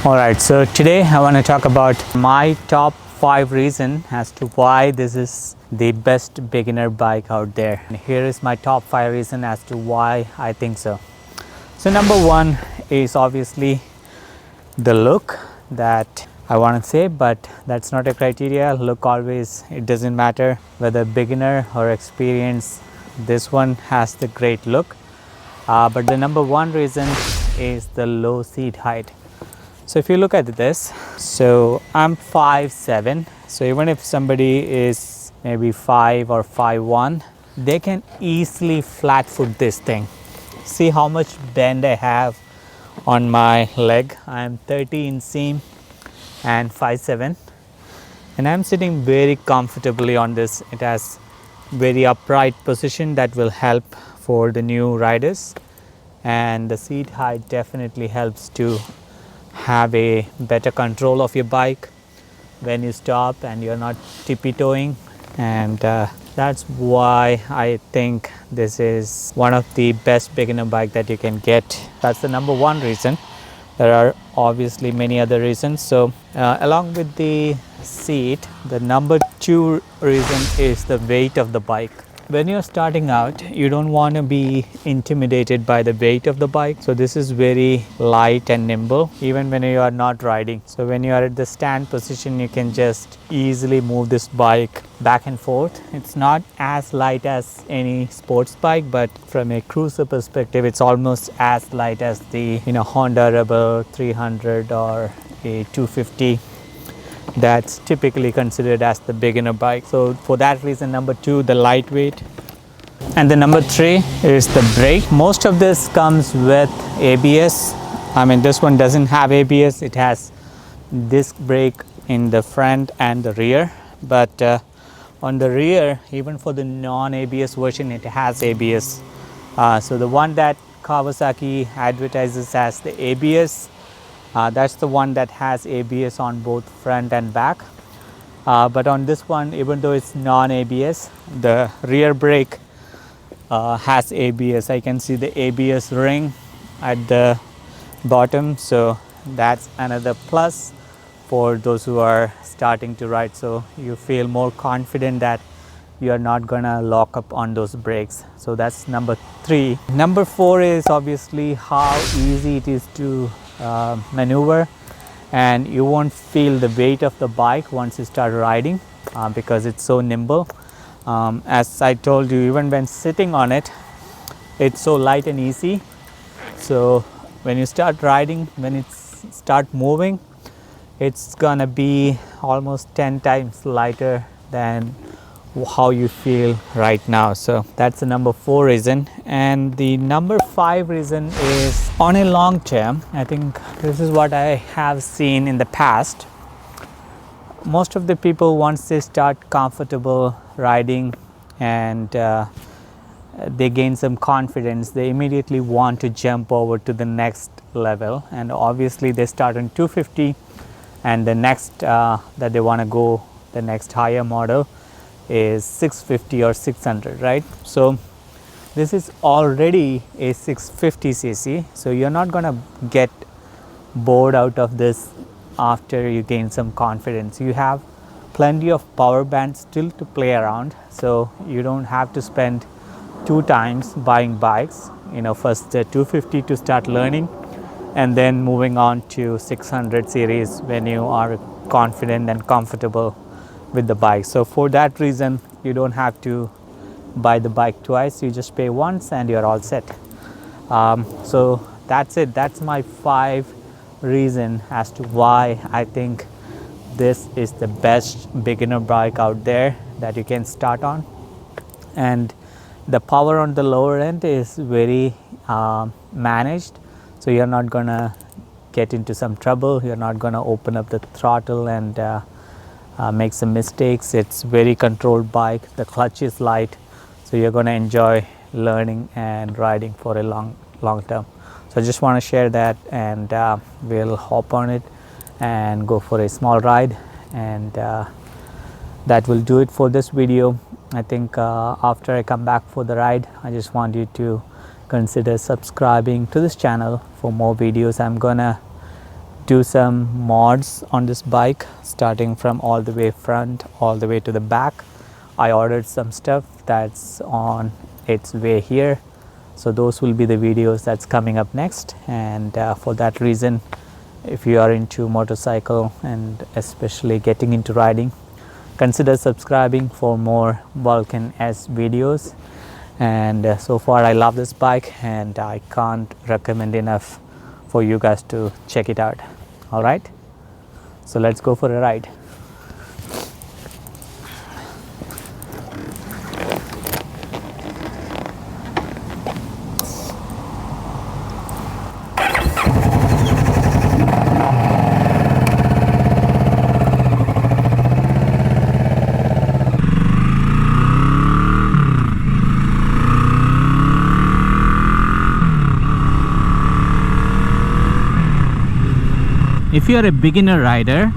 Alright, so today I want to talk about my top 5 reasons as to why this is the best beginner bike out there. And here is my top 5 reasons as to why I think so. So number 1 is obviously the look that I want to say, but that's not a criteria. Look always, it doesn't matter whether beginner or experienced, this one has the great look. But the number 1 reason is the low seat height. So if you look at this, so I'm 5'7", so even if somebody is maybe 5 or 5'1", they can easily flat foot this thing. See how much bend I have on my leg. I'm 30 inseam and 5'7", and I'm sitting very comfortably on this. It has very upright position that will help for the new riders, and the seat height definitely helps to have a better control of your bike when you stop and you're not tippy-toeing, and that's why I think this is one of the best beginner bike that you can get. That's the number 1 reason. There are obviously many other reasons. So along with the seat, the number 2 reason is the weight of the bike. When you're starting out, you don't want to be intimidated by the weight of the bike. So this is very light and nimble even when you are not riding. So when you are at the stand position, you can just easily move this bike back and forth. It's not as light as any sports bike, but from a cruiser perspective, it's almost as light as the Honda Rebel 300 or a 250. That's typically considered as the beginner bike. So for that reason, number 2, the lightweight. And the number 3 is the brake. Most of this comes with ABS. I mean, this one doesn't have ABS. It has disc brake in the front and the rear. But on the rear, even for the non-ABS version, it has ABS. So the one that Kawasaki advertises as the ABS, that's the one that has ABS on both front and back. But on this one, even though it's non-ABS, the rear brake has ABS. I can see the ABS ring at the bottom, so that's another plus for those who are starting to ride. So you feel more confident that you are not gonna lock up on those brakes. So that's number 3. Number 4 is obviously how easy it is to maneuver, and you won't feel the weight of the bike once you start riding because it's so nimble. As I told you, even when sitting on it, it's so light and easy. So when you start riding, when it start moving, it's gonna be almost 10 times lighter than how you feel right now. So that's the number 4 reason. And the number 5 reason is on a long term. I think this is what I have seen in the past. Most of the people, once they start comfortable riding and they gain some confidence, they immediately want to jump over to the next level. And obviously they start on 250, and the next that they want to go, the next higher model is 650 or 600, right? So this is already a 650 cc, so you're not gonna get bored out of this after you gain some confidence. You have plenty of power bands still to play around, so you don't have to spend 2 times buying bikes. First the 250 to start learning, and then moving on to 600 series when you are confident and comfortable with the bike. So for that reason, you don't have to buy the bike twice. You just pay once and you're all set. So that's it. That's my 5 reason as to why I think this is the best beginner bike out there that you can start on. And the power on the lower end is very managed, so you're not gonna get into some trouble. You're not gonna open up the throttle and make some mistakes. It's very controlled bike. The clutch is light, so you're going to enjoy learning and riding for a long term. So I just want to share that, and we'll hop on it and go for a small ride, and that will do it for this video. I think after I come back for the ride, I just want you to consider subscribing to this channel for more videos. I'm gonna do some mods on this bike, starting from all the way front all the way to the back. I ordered some stuff that's on its way here, so those will be the videos that's coming up next. And for that reason, if you are into motorcycle and especially getting into riding, consider subscribing for more Vulcan S videos. And so far I love this bike and I can't recommend enough for you guys to check it out. All right, so let's go for a ride. If you are a beginner rider,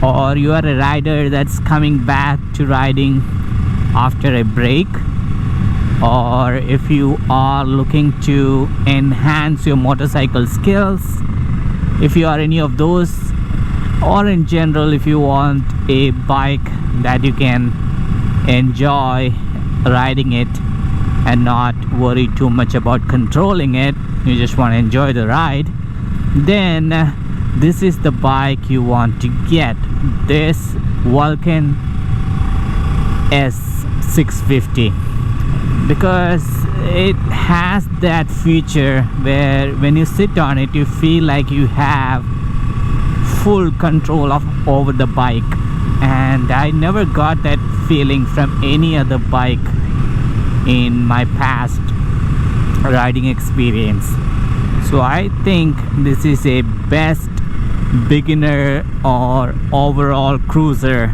or you are a rider that's coming back to riding after a break, or if you are looking to enhance your motorcycle skills, if you are any of those, or in general if you want a bike that you can enjoy riding it and not worry too much about controlling it, you just want to enjoy the ride, then this is the bike you want to get. This Vulcan S 650, because it has that feature where when you sit on it you feel like you have full control over the bike, and I never got that feeling from any other bike in my past riding experience. So I think this is a best beginner or overall cruiser,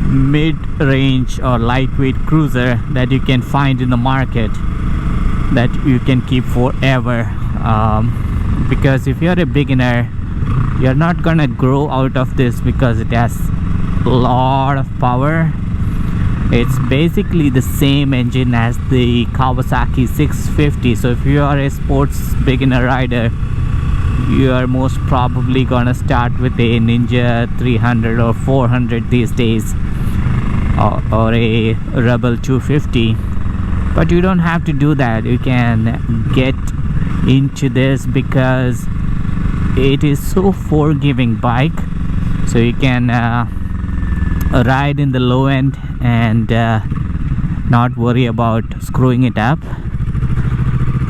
mid-range or lightweight cruiser that you can find in the market, that you can keep forever. Because if you're a beginner, you're not gonna grow out of this because it has a lot of power. It's basically the same engine as the Kawasaki 650. So if you are a sports beginner rider, you are most probably gonna start with a Ninja 300 or 400 these days, or a Rebel 250. But you don't have to do that. You can get into this because it is so forgiving bike, so you can ride in the low end and not worry about screwing it up.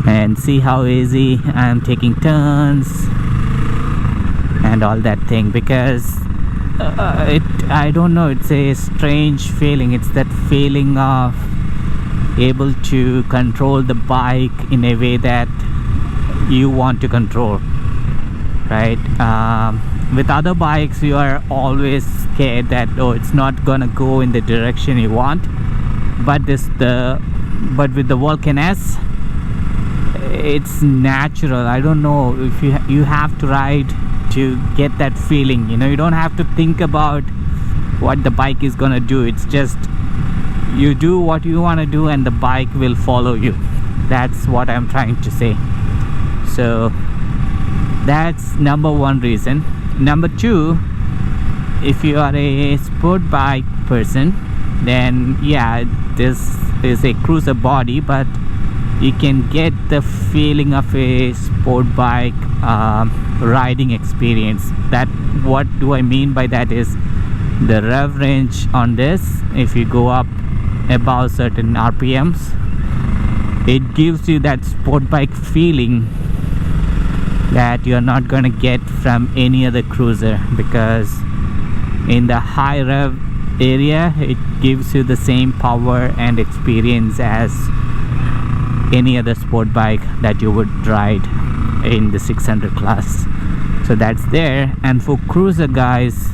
And see how easy I am taking turns and all that thing, because I don't know, it's a strange feeling. It's that feeling of able to control the bike in a way that you want to control, right? With other bikes you are always scared that, oh, it's not gonna go in the direction you want, but with the Vulcan S, it's natural. I don't know, if you have to ride to get that feeling, you know. You don't have to think about what the bike is gonna do. It's just you do what you want to do and the bike will follow you. That's what I'm trying to say. So that's number one reason. Number two, if you are a sport bike person, then yeah, this is a cruiser body, but you can get the feeling of a sport bike riding experience. That, what do I mean by that is the rev range on this, if you go up above certain RPMs, it gives you that sport bike feeling that you're not gonna get from any other cruiser, because in the high rev area it gives you the same power and experience as any other sport bike that you would ride in the 600 class. So that's there. And for cruiser guys,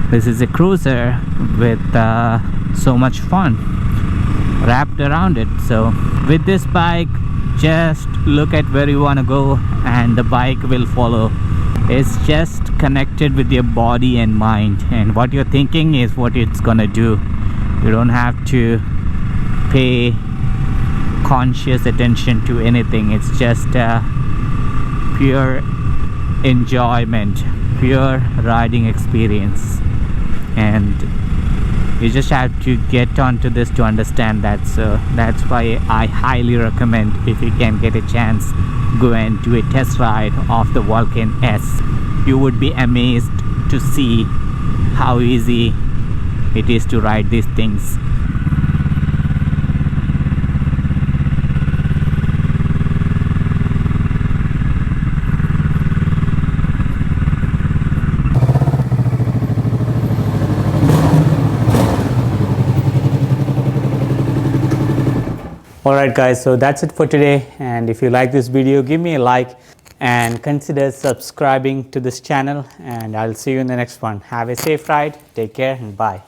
this is a cruiser with so much fun wrapped around it. So with this bike, just look at where you want to go and the bike will follow. It's just connected with your body and mind, and what you're thinking is what it's gonna do. You don't have to pay conscious attention to anything. It's just pure enjoyment, pure riding experience, and you just have to get onto this to understand that. So that's why I highly recommend, if you can get a chance, go and do a test ride of the Vulcan S. You would be amazed to see how easy it is to ride these things. Alright guys, so that's it for today, and if you like this video, give me a like and consider subscribing to this channel, and I'll see you in the next one. Have a safe ride, take care, and bye.